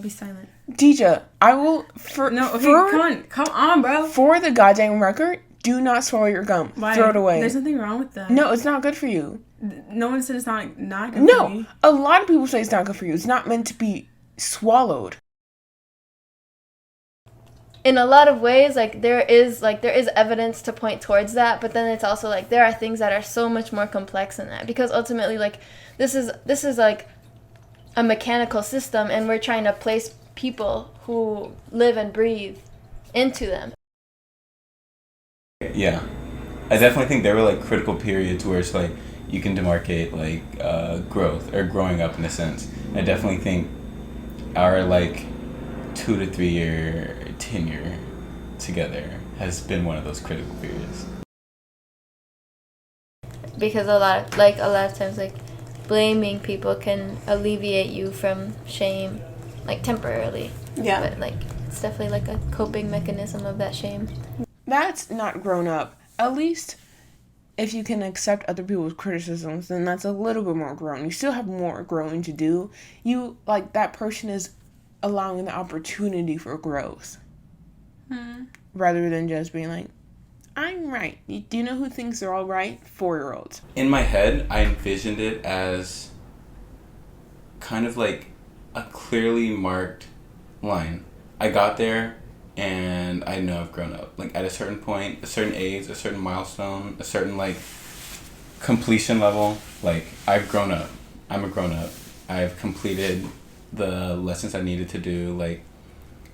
Be silent. Deja, I will... Come on, bro. For the goddamn record, do not swallow your gum. Why? Throw it away. There's nothing wrong with that. No, it's not good for you. No one said it's not good for me. No, a lot of people say it's not good for you. It's not meant to be swallowed. In a lot of ways, like there is evidence to point towards that, but then it's also like there are things that are so much more complex than that, because ultimately, like, this is like a mechanical system, and we're trying to place people who live and breathe into them. Yeah, I definitely think there were like critical periods where it's like you can demarcate like growth or growing up in a sense. I definitely think our like 2 to 3 year tenure together has been one of those critical periods. Because a lot of times, like, blaming people can alleviate you from shame, like, temporarily. Yeah. But, like, it's definitely like a coping mechanism of that shame. That's not grown up. At least if you can accept other people's criticisms, then that's a little bit more grown. You still have more growing to do. You, like, that person is allowing the opportunity for growth. Rather than just being like, I'm right. Do you know who thinks they're all right? 4-year-olds. In my head, I envisioned it as kind of like a clearly marked line. I got there and I know I've grown up. Like at a certain point, a certain age, a certain milestone, a certain like completion level, like I've grown up. I'm a grown up. I've completed the lessons I needed to do. Like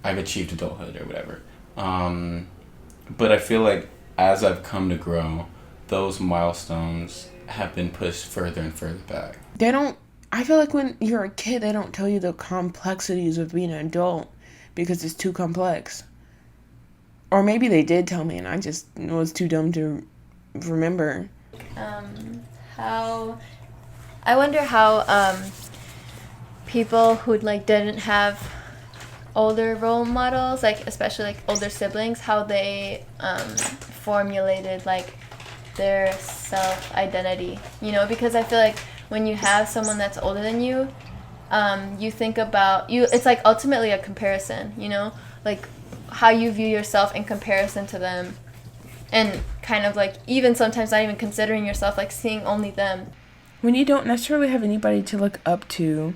I've achieved adulthood or whatever. But I feel like as I've come to grow, those milestones have been pushed further and further back. I feel like when you're a kid, they don't tell you the complexities of being an adult because it's too complex. Or maybe they did tell me and I just was too dumb to remember. I wonder how people who like didn't have older role models, like especially like older siblings, how they formulated like their self-identity, you know, because I feel like when you have someone that's older than you, you think about it's like ultimately a comparison, you know, like how you view yourself in comparison to them, and kind of like even sometimes not even considering yourself, like seeing only them. When you don't necessarily have anybody to look up to,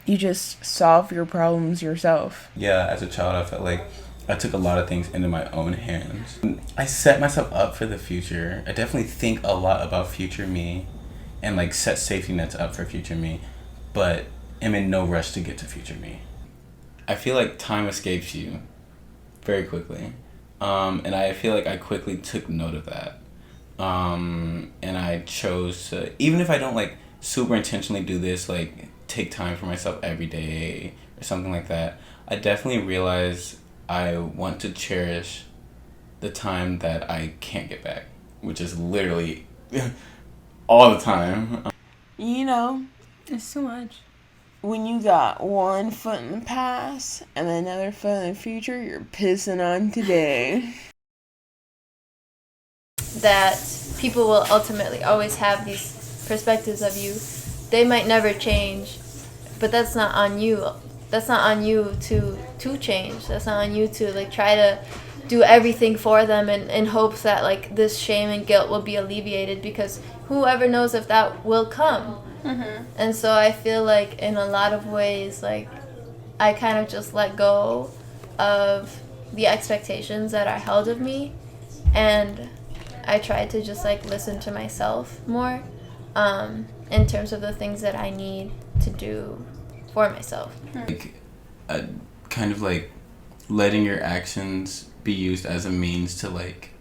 you just solve your problems yourself. Yeah, as a child, I felt like I took a lot of things into my own hands. I set myself up for the future. I definitely think a lot about future me and like set safety nets up for future me, but am in no rush to get to future me. I feel like time escapes you very quickly. And I feel like I quickly took note of that. And I chose to, even if I don't like super intentionally do this, like take time for myself every day or something like that, I definitely realize I want to cherish the time that I can't get back, which is literally all the time. You know, It's too much. when you got one foot in the past and another foot in the future, you're pissing on today. That people will ultimately always have these perspectives of you. They might never change, but that's not on you. That's not on you to change. That's not on you to like try to do everything for them in hopes that like this shame and guilt will be alleviated, because whoever knows if that will come. Mm-hmm. And so I feel like in a lot of ways, like I kind of just let go of the expectations that are held of me, and I tried to just like listen to myself more in terms of the things that I need to do for myself. Like, kind of like letting your actions be used as a means to like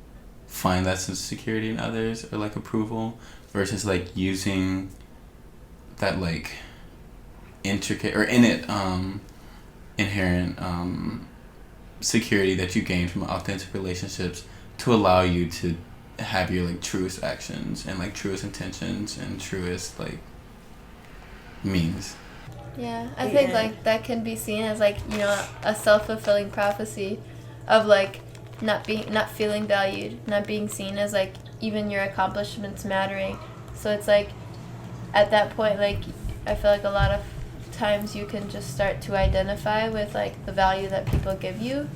find that sense of security in others or like approval, versus like using that like intricate or inherent security that you gain from authentic relationships to allow you to have your like truest actions and like truest intentions and truest like means. Yeah, I think like that can be seen as like, you know, a self-fulfilling prophecy of like not feeling valued, not being seen as like even your accomplishments mattering. So it's like at that point, like I feel like a lot of times you can just start to identify with like the value that people give you.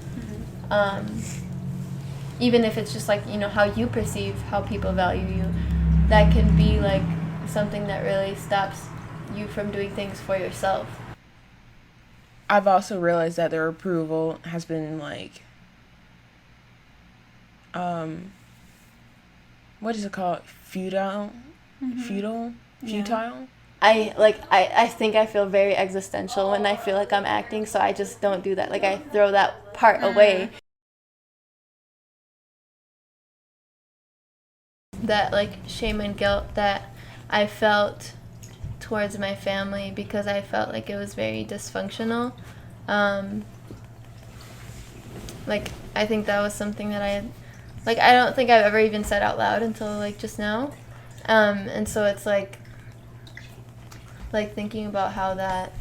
Even if it's just like, you know, how you perceive how people value you, that can be like something that really stops you from doing things for yourself. I've also realized that their approval has been like, what is it called? Futile? I think I feel very existential when I feel like I'm acting, so I just don't do that. Like, I throw that part away. That like shame and guilt that I felt towards my family because I felt like it was very dysfunctional. Like, I think that was something that I don't think I've ever even said out loud until like just now. And so it's like thinking about how that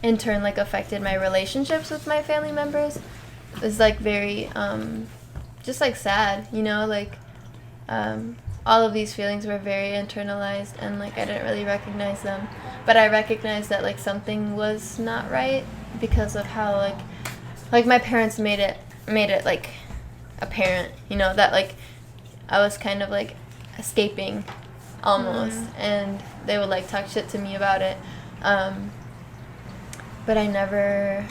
in turn like affected my relationships with my family members is like very just like sad, you know, like all of these feelings were very internalized and like I didn't really recognize them, but I recognized that like something was not right because of how like my parents made it like apparent, you know, that like I was kind of like escaping almost, and they would like talk shit to me about it, but I never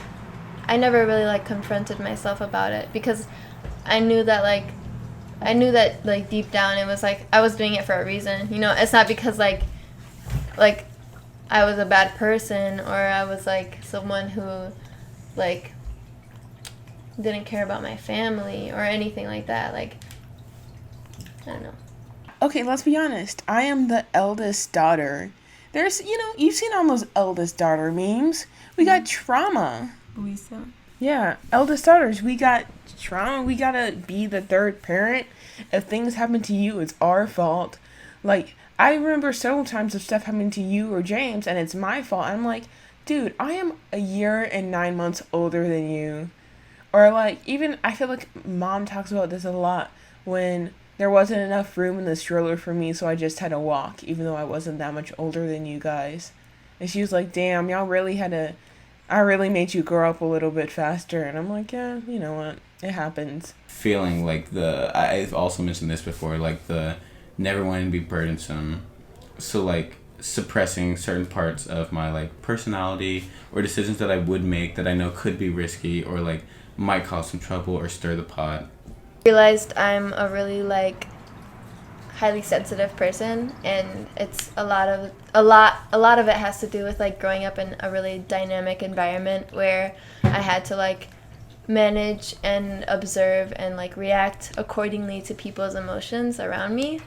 really like confronted myself about it because I knew that deep down it was like I was doing it for a reason, you know. It's not because like I was a bad person or I was like someone who like didn't care about my family or anything like that. Like, I don't know. Okay, let's be honest. I am the eldest daughter. There's, you know, you've seen all those eldest daughter memes. We got trauma. Lisa. Yeah, eldest daughters, we got trauma. We gotta be the third parent. If things happen to you, it's our fault. Like, I remember several times of stuff happening to you or James, and it's my fault. I'm like, dude, I am a year and 9 months older than you. Or, like, even, I feel like Mom talks about this a lot when there wasn't enough room in the stroller for me, so I just had to walk, even though I wasn't that much older than you guys. And she was like, damn, y'all really I really made you grow up a little bit faster. And I'm like, yeah, you know what? It happens. Feeling like I've also mentioned this before, like the never wanting to be burdensome. So like suppressing certain parts of my like personality or decisions that I would make that I know could be risky or like might cause some trouble or stir the pot. Realized I'm a really like highly sensitive person, and it's a lot of it has to do with like growing up in a really dynamic environment where I had to like manage and observe and like react accordingly to people's emotions around me.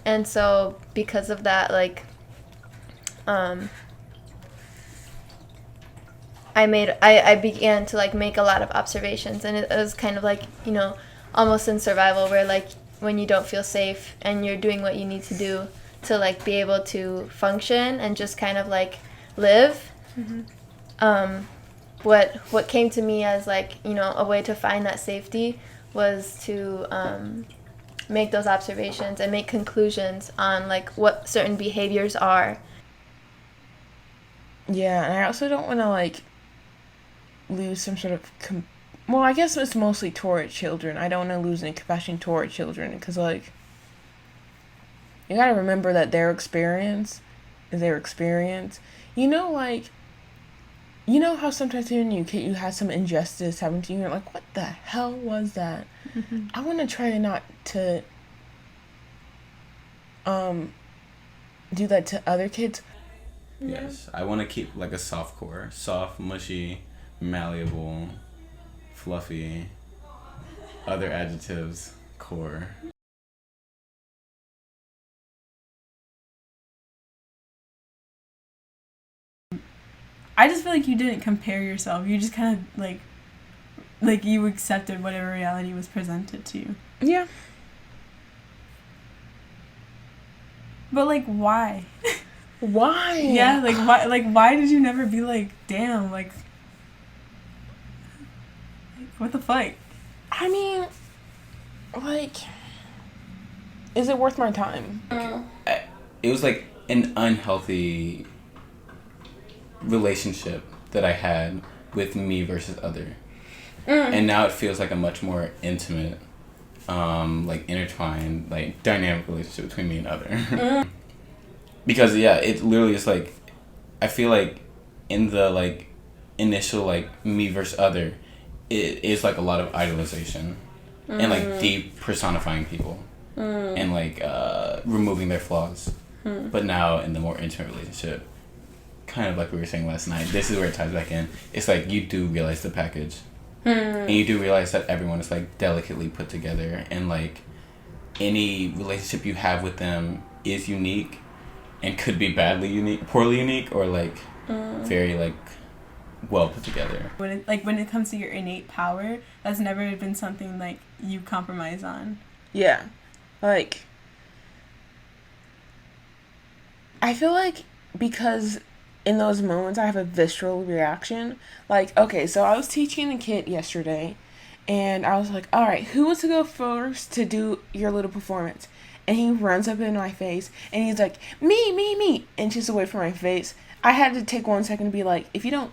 And so because of that, like I began to like make a lot of observations, and it was kind of like, you know, almost in survival where like when you don't feel safe and you're doing what you need to do to like be able to function and just kind of like live. What came to me as like, you know, a way to find that safety was to make those observations and make conclusions on like what certain behaviors are. Yeah, and I also don't want to like lose some sort of well, I guess it's mostly toward children. I don't want to lose any compassion toward children because, like, you gotta remember that their experience is their experience. You know, like, you know how sometimes when you have some injustice happen to you, you're like, what the hell was that? I want to try not to do that to other kids. Yes, I want to keep like a soft core, soft, mushy, malleable, fluffy, other adjectives, core. I just feel like you didn't compare yourself. You just kind of like you accepted whatever reality was presented to you. Yeah. But like, why? Why? Yeah, like why? Like why did you never be like, damn, like what the fuck? I mean, like, is it worth my time? It was like an unhealthy relationship that I had with me versus other. And now it feels like a much more intimate, like intertwined, like dynamic relationship between me and other. Because it literally is like, I feel like in the like initial like me versus other, it is like a lot of idolization and like deep personifying people and like removing their flaws. But now in the more intimate relationship, kind of like we were saying last night, this is where it ties back in. It's like you do realize the package. And you do realize that everyone is like delicately put together, and like any relationship you have with them is unique and could be poorly unique, or like very like well put together. When it comes to your innate power, that's never been something like you compromise on. Yeah. Like, I feel like because in those moments I have a visceral reaction. Like, okay, so I was teaching a kid yesterday, and I was like, all right, who wants to go first to do your little performance? And he runs up in my face, and he's like, me, inches away from my face. I had to take 1 second to be like, if you don't,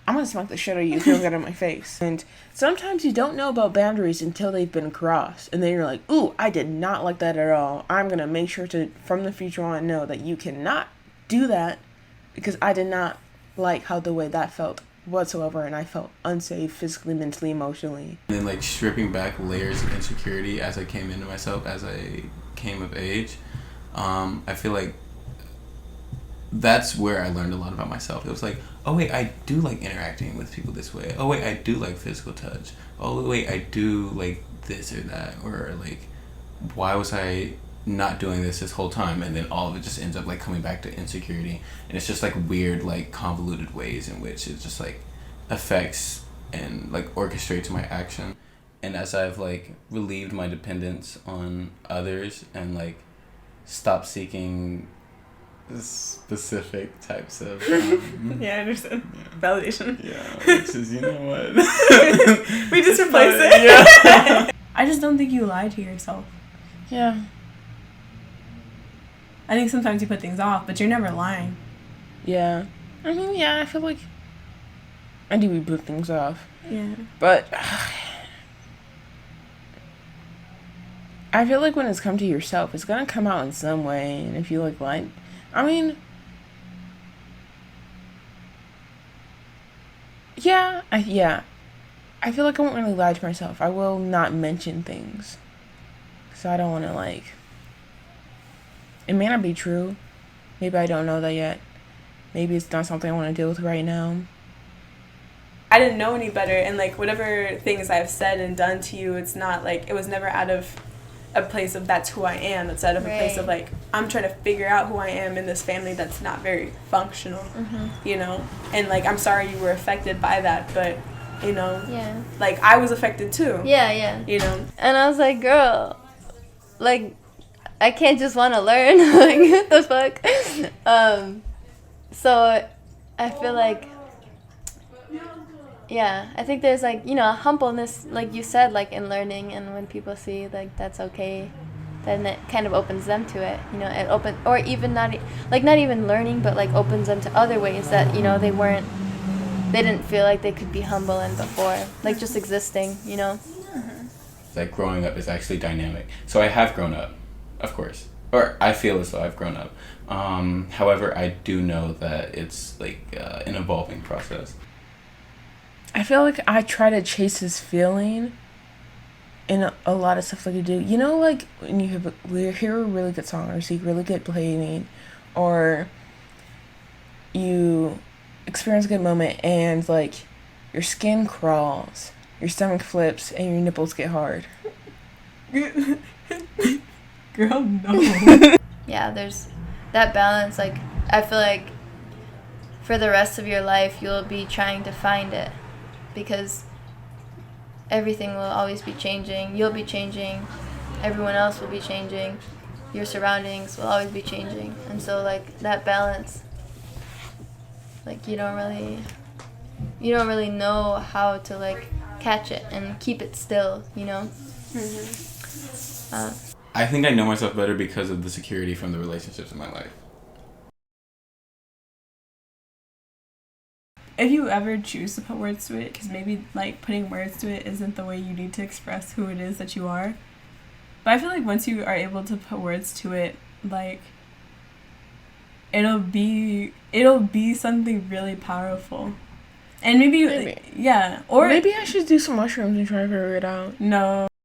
I'm going to smack the shit out of you if you don't get in my face. And sometimes you don't know about boundaries until they've been crossed. And then you're like, ooh, I did not like that at all. I'm going to make sure to, from the future on, know that you cannot do that, because I did not like how the way that felt whatsoever, and I felt unsafe physically, mentally, emotionally. And then like stripping back layers of insecurity as I came into myself, as I came of age, I feel like that's where I learned a lot about myself. It was like, oh wait, I do like interacting with people this way. Oh wait, I do like physical touch. Oh wait, I do like this or that. Or like, why was I not doing this whole time? And then all of it just ends up like coming back to insecurity, and it's just like weird, like convoluted ways in which it just like affects and like orchestrates my action. And as I've like relieved my dependence on others and like stopped seeking specific types of Yeah, I understand. Yeah. Validation. Yeah, which is, you know what, we just replace it. Yeah. I just don't think you lie to yourself. Yeah. I think sometimes you put things off, but you're never lying. Yeah. I mean, yeah, I feel like I do put things off. Yeah. But I feel like when it's come to yourself, it's gonna come out in some way. And if you like lie, I mean, yeah, I feel like I won't really lie to myself. I will not mention things, so I don't want to like. It may not be true. Maybe I don't know that yet. Maybe it's not something I want to deal with right now. I didn't know any better, and like whatever things I've said and done to you, it's not like, it was never out of a place of that's who I am. It's out of a place of like, I'm trying to figure out who I am in this family that's not very functional, you know? And like, I'm sorry you were affected by that, but you know, like I was affected too. Yeah. You know? And I was like, girl, like, I can't just want to learn. Like, what the fuck? So I feel like, yeah, I think there's like, you know, humbleness, like you said, like in learning, and when people see like that's okay, then it kind of opens them to it, you know, or even not even learning, but like opens them to other ways that, you know, they didn't feel like they could be humble in before, like just existing, you know. Like growing up is actually dynamic. So I have grown up, of course, or I feel as though I've grown up. However, I do know that it's like an evolving process. I feel like I try to chase this feeling in a lot of stuff like you do. You know, like when you hear a really good song, or see really good playing, or you experience a good moment and like your skin crawls, your stomach flips, and your nipples get hard. Girl, no. Yeah, there's that balance. Like, I feel like for the rest of your life, you'll be trying to find it, because everything will always be changing. You'll be changing. Everyone else will be changing. Your surroundings will always be changing. And so, like, that balance, like, you don't really know how to, like, catch it and keep it still, you know? I think I know myself better because of the security from the relationships in my life. if you ever choose to put words to it, because maybe like putting words to it isn't the way you need to express who it is that you are. But I feel like once you are able to put words to it, like it'll be something really powerful. And maybe. Yeah. Or maybe I should do some mushrooms and try to figure it out. No.